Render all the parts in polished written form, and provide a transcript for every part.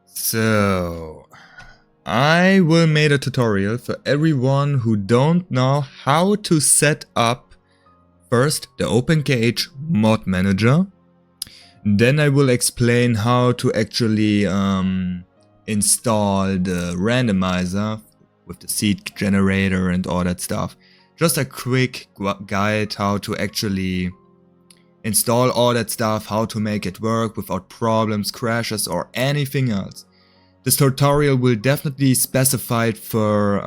So, I will make a tutorial for everyone who don't know how to set up first the OpenKH mod manager. Then I will explain how to actually install the randomizer with the Seedgenerator and all that stuff. Just a quick guide how to actually install all that stuff, how to make it work without problems, crashes or anything else. This tutorial will definitely specify it for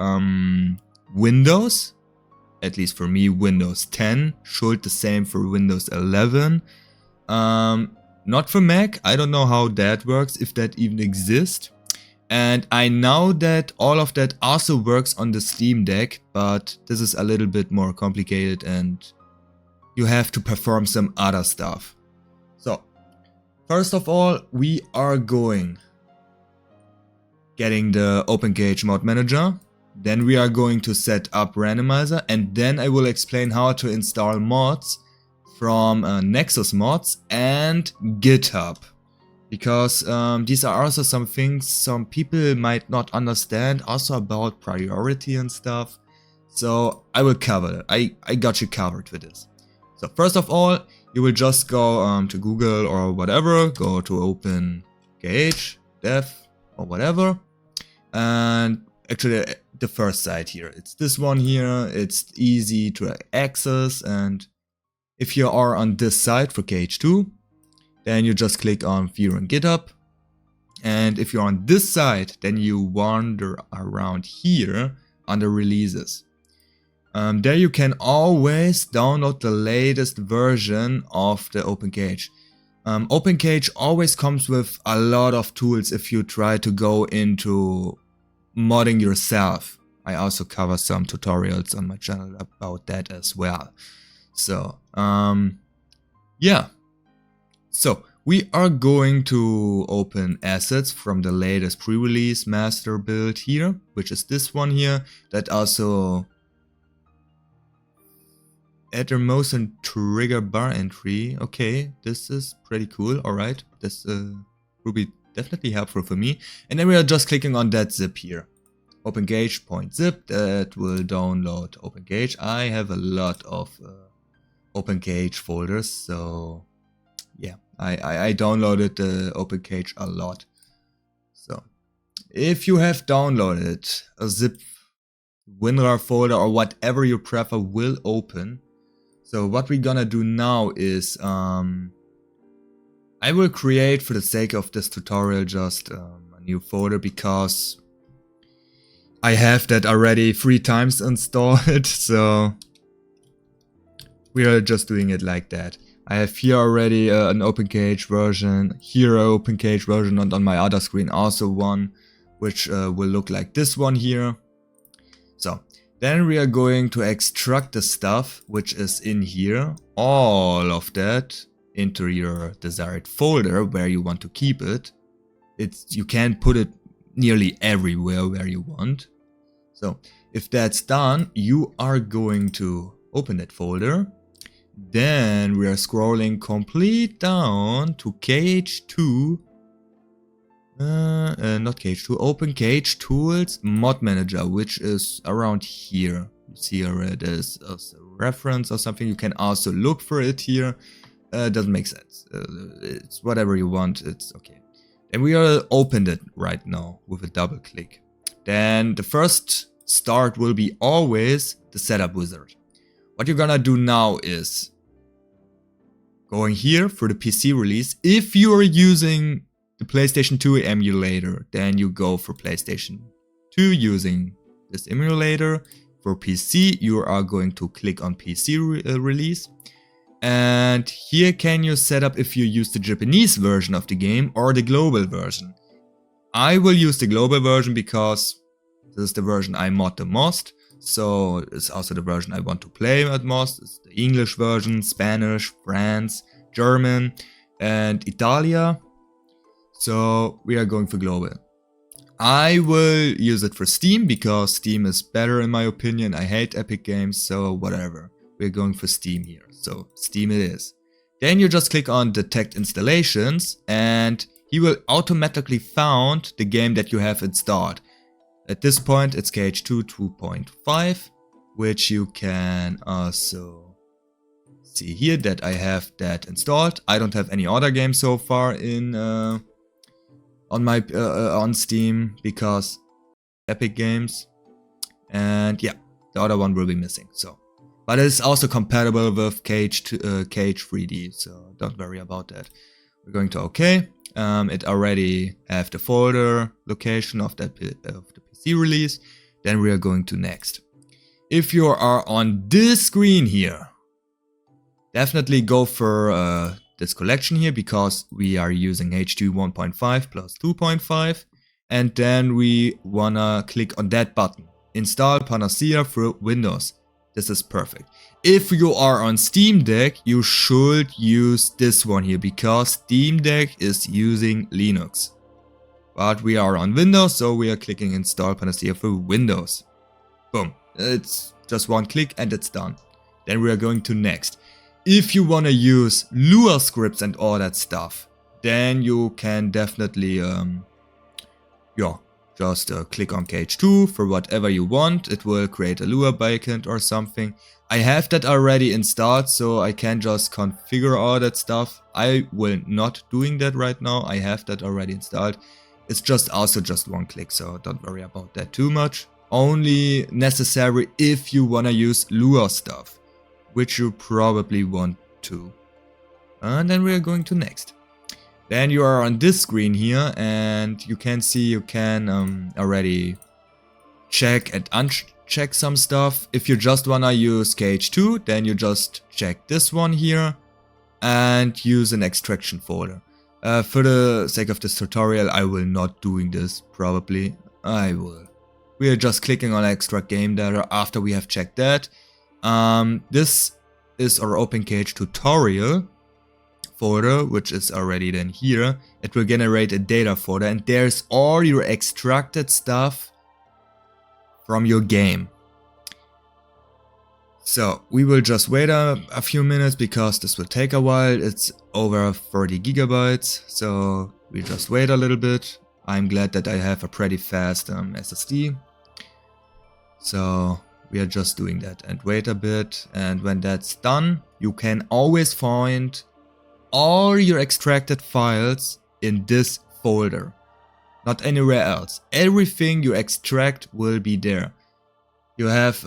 Windows, at least for me Windows 10, should the same for Windows 11. Not for Mac, I don't know how that works, if that even exists. And I know that all of that also works on the Steam Deck, but this is a little bit more complicated and you have to perform some other stuff. So, first of all, we are getting the OpenKH mod manager. Then we are going to set up randomizer, and then I will explain how to install mods from NexusMods and GitHub. Because these are also some things some people might not understand, also about priority and stuff. So I will cover it. I got you covered with this. So first of all, you will just go to Google or whatever, go to OpenKH, dev or whatever. And actually the first site here, it's this one here, it's easy to access. And if you are on this site for KH2, then you just click on View on GitHub. And if you're on this side, then you wander around here under releases. There you can always download the latest version of the OpenKH. OpenKH always comes with a lot of tools if you try to go into modding yourself. I also cover some tutorials on my channel about that as well. So, yeah. So, we are going to open assets from the latest pre-release master build here, which is this one here, that also add a motion trigger bar entry. Okay, this is pretty cool. Alright, this will be definitely helpful for me. And then we are just clicking on that zip here. OpenKH.zip, that will download OpenKH. I have a lot of OpenKH folders, so yeah, I downloaded the OpenKH a lot. So if you have downloaded a zip WinRAR folder or whatever you prefer will open. So what we're gonna do now is I will create, for the sake of this tutorial, just a new folder because I have that already 3 times installed. So we are just doing it like that. I have here already an OpenKH version, here an OpenKH version, and on my other screen also one, which will look like this one here. So then we are going to extract the stuff which is in here, all of that, into your desired folder where you want to keep it. You can put it nearly everywhere where you want. So if that's done, you are going to open that folder. Then we are scrolling complete down to KH2. Not KH2, OpenKH Tools Mod Manager, which is around here. You see where it is as a reference or something. You can also look for it here. Doesn't make sense. It's whatever you want. It's okay. And we are opened it right now with a double click. Then the first start will be always the setup wizard. What you're gonna do now is going here for the PC release. If you are using the PlayStation 2 emulator, then you go for PlayStation 2 using this emulator. For PC, you are going to click on PC release. And here can you set up if you use the Japanese version of the game or the global version. I will use the global version because this is the version I mod the most. So it's also the version I want to play at most. It's the English version, Spanish, France, German, and Italia. So we are going for global. I will use it for Steam because Steam is better in my opinion. I hate Epic Games, so whatever. We're going for Steam here. So Steam it is. Then you just click on Detect Installations, and he will automatically found the game that you have installed. At this point it's KH2 2.5, which you can also see here that I have that installed. I don't have any other games so far in on my on Steam because Epic Games, and yeah, the other one will be missing. So, but it's also compatible with KH 3D, so don't worry about that. We're going to OK. It already have the folder location of the PC release. Then we are going to next. If you are on this screen here, definitely go for this collection here because we are using H2 1.5 plus 2.5, and then we wanna click on that button, install Panacea for Windows. This is perfect. If you are on Steam Deck, you should use this one here because Steam Deck is using Linux. But we are on Windows, so we are clicking install Panacea for Windows. Boom. It's just one click and it's done. Then we are going to next. If you want to use Lua scripts and all that stuff, then you can definitely just click on KH2 for whatever you want. It will create a Lua backend or something. I have that already installed, so I can just configure all that stuff. I will not doing that right now. I have that already installed. It's just also just one click, so don't worry about that too much. Only necessary if you want to use Lua stuff, which you probably want to. And then we are going to next. Then you are on this screen here, and you can see you can already check and uncheck some stuff. If you just wanna use KH2, then you just check this one here and use an extraction folder. For the sake of this tutorial, I will not doing this, probably. I will. We are just clicking on extract game data after we have checked that. This is our OpenKH tutorial folder, which is already then here. It will generate a data folder, and there's all your extracted stuff from your game. So we will just wait a few minutes because this will take a while. It's over 30 gigabytes, so we just wait a little bit. I'm glad that I have a pretty fast SSD. So we are just doing that and wait a bit, and when that's done, you can always find all your extracted files in this folder, not anywhere else. Everything you extract will be there. You have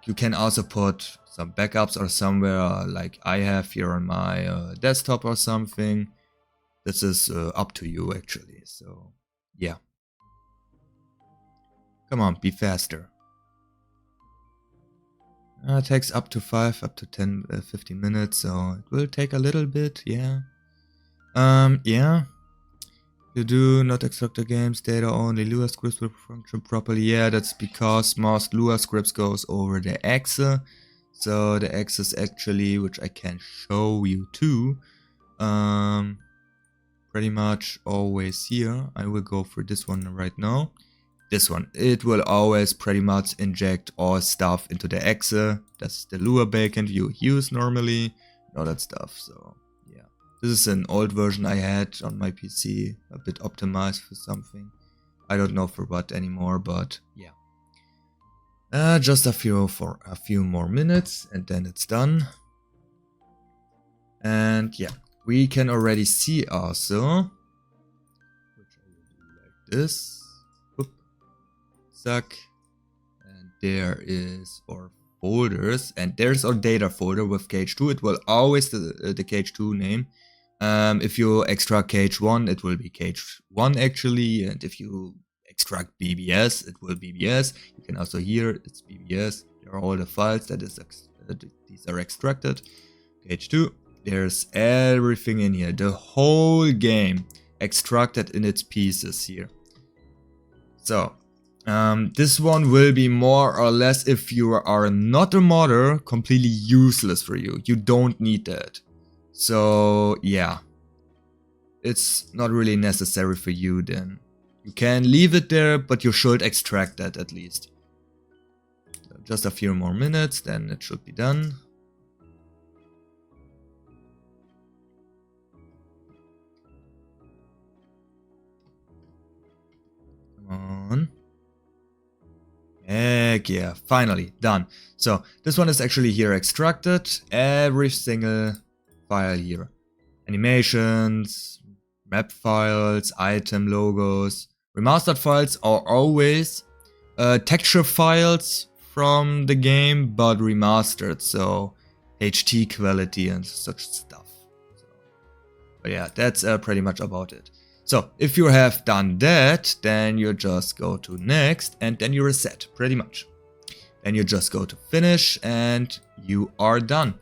you can also put some backups or somewhere like I have here on my desktop or something. This is up to you actually, so yeah. Come on, be faster. It takes up to 10, 15 minutes, so it will take a little bit, yeah. Yeah. You do not extract the game's data, only Lua scripts will function properly. Yeah, that's because most Lua scripts goes over the exe. So the exe is actually, which I can show you too, pretty much always here. I will go for this one right now. This one, it will always pretty much inject all stuff into the exe. That's the Lua backend you use normally, all that stuff. So yeah, this is an old version I had on my PC, a bit optimized for something. I don't know for what anymore, but yeah. Just a few more minutes, and then it's done. And yeah, we can already see also, which I will do like this. And there is our folders, and there's our data folder with KH2. It will always the KH2 name. If you extract KH1, it will be KH1 actually, and if you extract BBS, it will BBS. You can also hear it's BBS. There are all the files that these are extracted. KH2. There's everything in here. The whole game extracted in its pieces here. So this one will be more or less, if you are not a modder, completely useless for you. You don't need that. So yeah, it's not really necessary for you then. You can leave it there, but you should extract that at least. So just a few more minutes, then it should be done. Heck yeah, finally, done. So, this one is actually here extracted, every single file here. Animations, map files, item logos. Remastered files are always texture files from the game, but remastered, so HD quality and such stuff. So, but yeah, that's pretty much about it. So, if you have done that, then you just go to next and then you reset, pretty much. Then you just go to finish and you are done.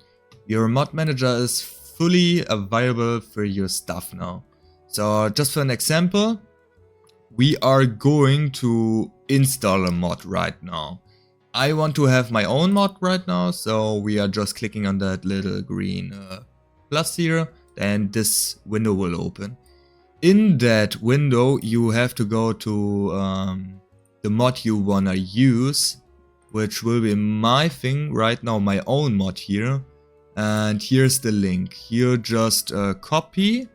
Your mod manager is fully available for your stuff now. So, just for an example, we are going to install a mod right now. I want to have my own mod right now, so we are just clicking on that little green plus here, then this window will open. In that window, you have to go to the mod you wanna use, which will be my thing right now, my own mod here. And here's the link. You just copy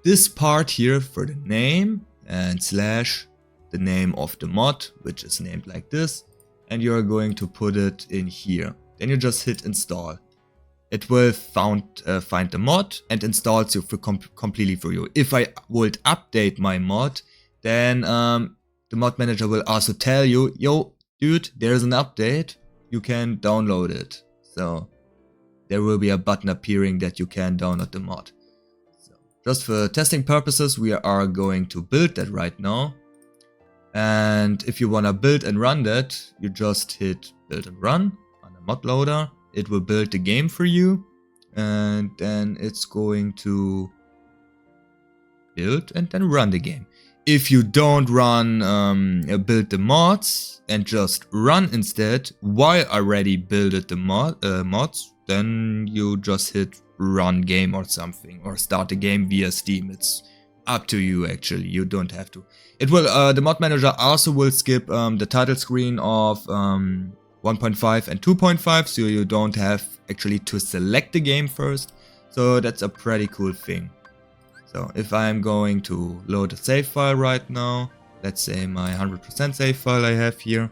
this part here for the name and slash the name of the mod, which is named like this. And you're going to put it in here. Then you just hit install. It will find the mod and installs it completely for you. If I would update my mod, then the mod manager will also tell you, yo, dude, there's an update. You can download it. So there will be a button appearing that you can download the mod. So just for testing purposes, we are going to build that right now. And if you want to build and run that, you just hit build and run on the mod loader. It will build the game for you, and then it's going to build and then run the game. If you don't run build the mods and just run instead while already built the mods, then you just hit run game or something, or start the game via Steam. It's up to you actually, you don't have to. It will the mod manager also will skip the title screen of 1.5 and 2.5, so you don't have actually to select the game first. So that's a pretty cool thing. So if I'm going to load a save file right now, let's say my 100% save file I have here,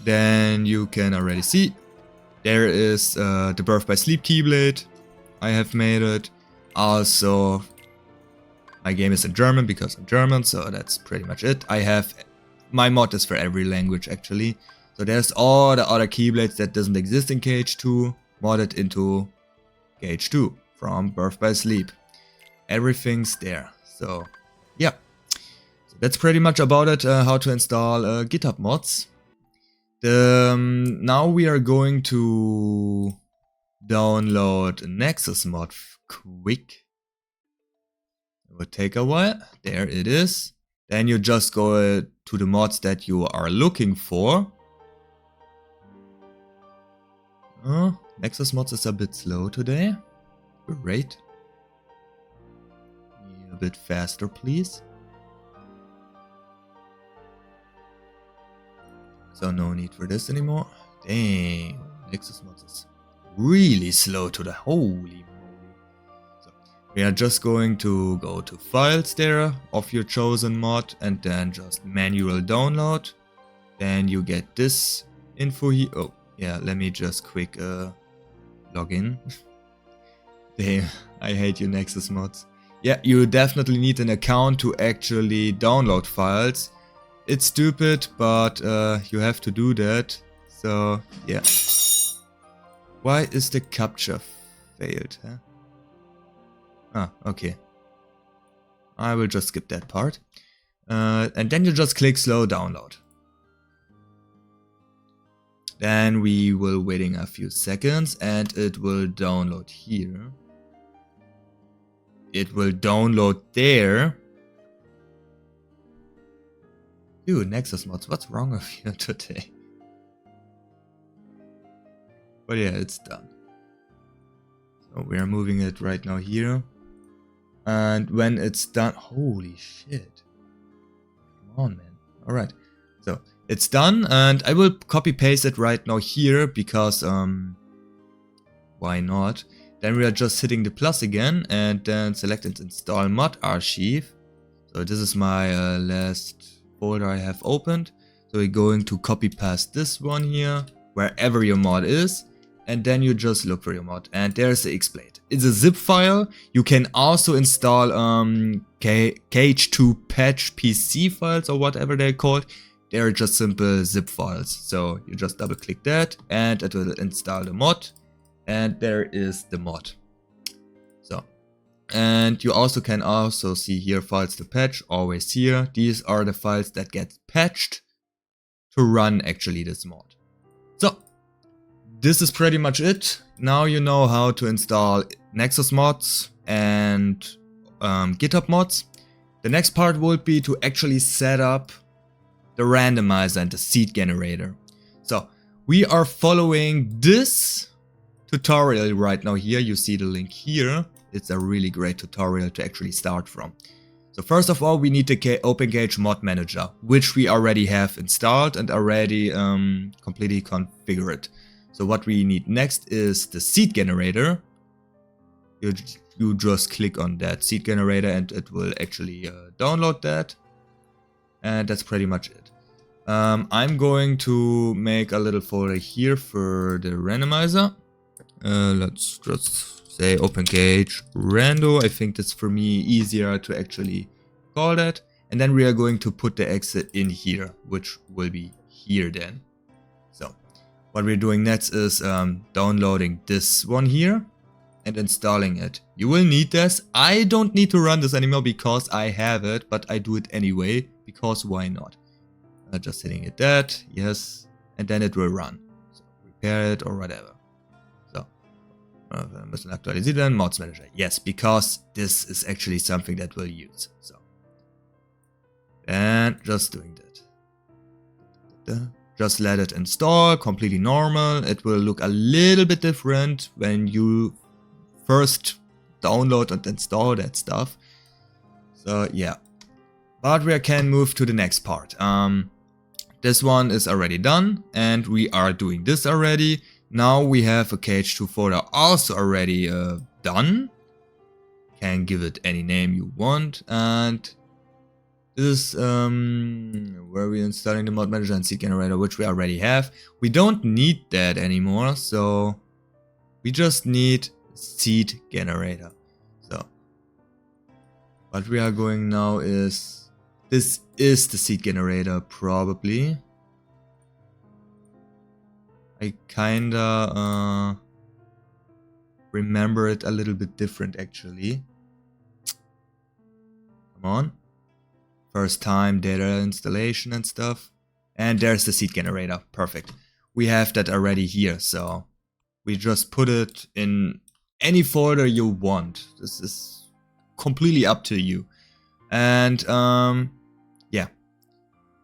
then you can already see there is the Birth by Sleep keyblade. I have made it. Also, my game is in German because I'm German, so that's pretty much it. I have my mod is for every language actually. So there's all the other keyblades that doesn't exist in KH2 modded into KH2 from Birth by Sleep. Everything's there. So yeah, so that's pretty much about it, how to install GitHub mods. Now we are going to download NexusMods quick. It will take a while. There it is. Then you just go to the mods that you are looking for. NexusMods is a bit slow today. Great. A bit faster, please. So no need for this anymore. Dang, NexusMods is really slow today. Holy moly. So we are just going to go to files there of your chosen mod and then just manual download. Then you get this info here. Oh, yeah, let me just quick log in. Damn, I hate you NexusMods. Yeah, you definitely need an account to actually download files. It's stupid, but you have to do that. So, yeah. Why is the captcha failed, huh? Ah, okay. I will just skip that part. And then you just click slow download. Then we will waiting a few seconds and it will download here. It will download there. Dude, NexusMods, what's wrong with you today? But yeah, it's done. So we are moving it right now here. And when it's done, holy shit. Come on, man. Alright. So it's done and I will copy paste it right now here because why not? Then we are just hitting the plus again and then select and install mod archive. So this is my last folder I have opened. So we're going to copy paste this one here, wherever your mod is. And then you just look for your mod. And there's the Xplate. It's a zip file. You can also install KH2 patch PC files or whatever they're called. They're just simple zip files. So you just double click that and it will install the mod. And there is the mod. So, and you also can also see here files to patch, always here. These are the files that get patched to run actually this mod. So, this is pretty much it. Now you know how to install NexusMods and GitHub mods. The next part will be to actually set up the randomizer and the seed generator. So we are following this tutorial right now here. You see the link here. It's a really great tutorial to actually start from. So first of all, we need the OpenKH mod manager, which we already have installed and already completely configured. So what we need next is the seed generator. You just click on that seed generator and it will actually download that. And that's pretty much it. I'm going to make a little folder here for the randomizer. Let's just say OpenKH rando. I think that's for me easier to actually call that. And then we are going to put the exit in here, which will be here then. So what we're doing next is downloading this one here and installing it. You will need this. I don't need to run this anymore because I have it, but I do it anyway because why not? Just hitting it that, yes, and then it will run. So repair it or whatever. So müssen aktualisieren, Mods Manager. Yes, because this is actually something that we'll use. So and just doing that. Just let it install, completely normal. It will look a little bit different when you first download and install that stuff. So yeah. But we can move to the next part. This one is already done and we are doing this already. Now we have a KH2 folder also already done. Can give it any name you want. And this is where we're installing the mod manager and seed generator, which we already have. We don't need that anymore, so we just need seed generator. So what we are going now is, this is the seed generator probably. I kinda remember it a little bit different actually. Come on. First time data installation and stuff. And there's the seed generator. Perfect. We have that already here, so we just put it in any folder you want. This is completely up to you. And yeah,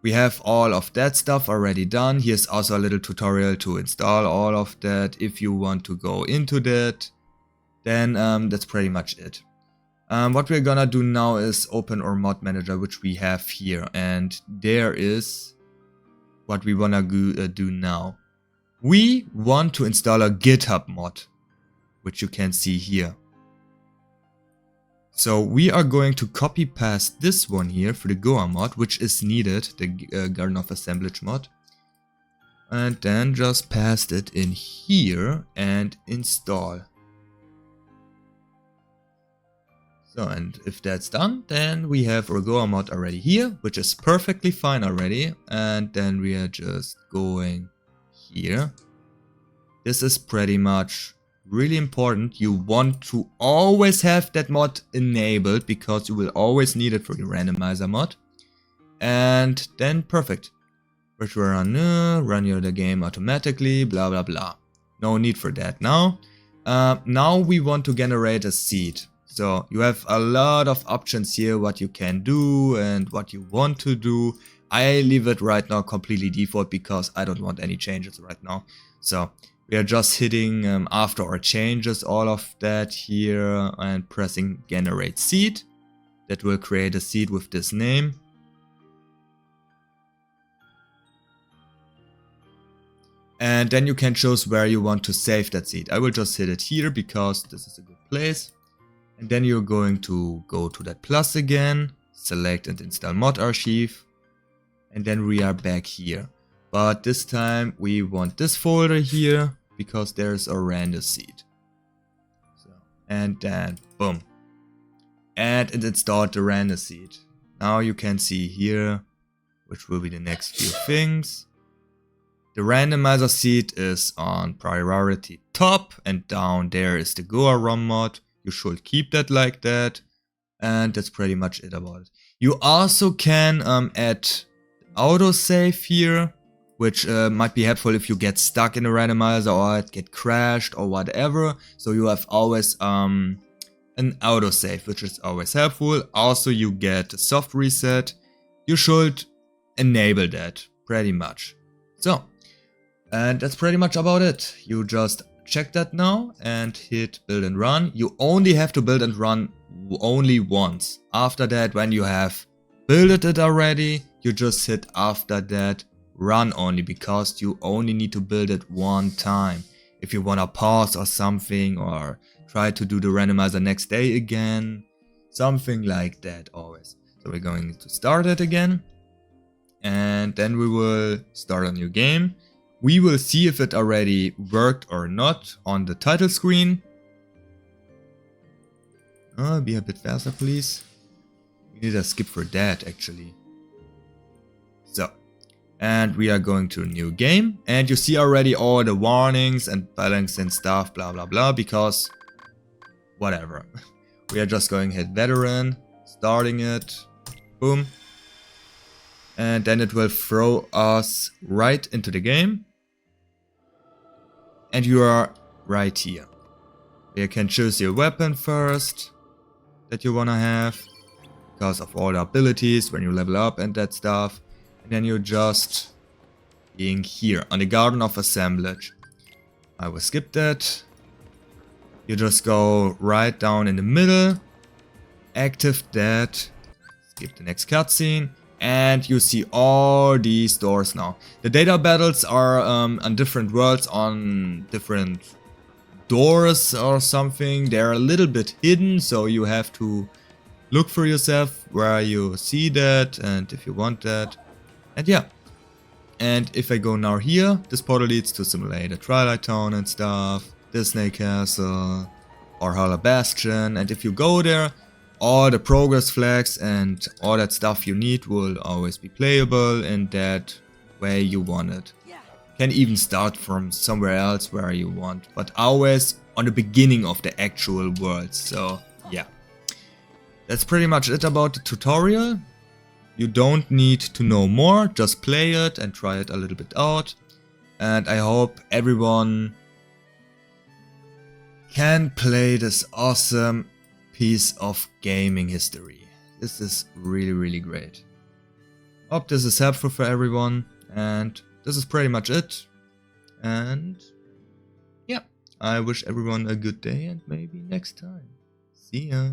we have all of that stuff already done. Here's also a little tutorial to install all of that. If you want to go into that, then that's pretty much it. What we're gonna do now is open our mod manager, which we have here, and there is what we wanna do now. We want to install a GitHub mod, which you can see here. So we are going to copy paste this one here for the GOA mod, which is needed, the Garden of Assemblage mod. And then just paste it in here and install. So, and if that's done, then we have our GOA mod already here, which is perfectly fine already. And then we are just going here. This is pretty much really important. You want to always have that mod enabled because you will always need it for your randomizer mod. And then perfect. Virtual run the game automatically, blah blah blah. No need for that now. Now we want to generate a seed. So you have a lot of options here what you can do and what you want to do. I leave it right now completely default because I don't want any changes right now. So we are just hitting after our changes all of that here and pressing generate seed. That will create a seed with this name. And then you can choose where you want to save that seed. I will just hit it here because this is a good place. And then you're going to go to that plus again, select and install mod archive. and then we are back here. But this time we want this folder here because there's a random seed. So, and then boom. And it installed the random seed. Now you can see here, which will be the next few things. The randomizer seed is on priority top, and down there is the GOA ROM mod. You should keep that like that. And that's pretty much it about it. You also can add autosave here, which might be helpful if you get stuck in a randomizer or it get crashed or whatever. So you have always an autosave, which is always helpful. Also, you get a soft reset. You should enable that pretty much. So, and that's pretty much about it. You just check that now and hit build and run. You only have to build and run only once. After that, when you have built it already, you just hit after that run only, because you only need to build it one time. If you wanna pause or something, or try to do the randomizer next day again, something like that always. So we're going to start it again, and then we will start a new game. We will see if it already worked or not on the title screen. Be a bit faster, please. We need a skip for that, actually. So, and we are going to a new game. And you see already all the warnings and balance and stuff, blah, blah, blah, because whatever. We are just going to hit veteran, starting it, boom. And then it will throw us right into the game. And you are right here. You can choose your weapon first that you wanna have, because of all the abilities when you level up and that stuff. And then you're just being here on the Garden of Assemblage. I will skip that. You just go right down in the middle, active that, skip the next cutscene, and you see all these doors now. The data battles are on different worlds, on different doors or something. They're a little bit hidden, so you have to look for yourself where you see that and if you want that. And yeah. And if I go now here, this portal leads to Simulator Twilight Town and stuff, Disney Castle, or Valhalla Bastion. And if you go there, all the progress flags and all that stuff you need will always be playable in that way you want it. Can even start from somewhere else where you want, but always on the beginning of the actual world. So yeah, that's pretty much it about the tutorial. You don't need to know more, just play it and try it a little bit out. And I hope everyone can play this awesome piece of gaming history. This is really, really great. Hope this is helpful for everyone, and this is pretty much it. And yeah, I wish everyone a good day and maybe next time. See ya.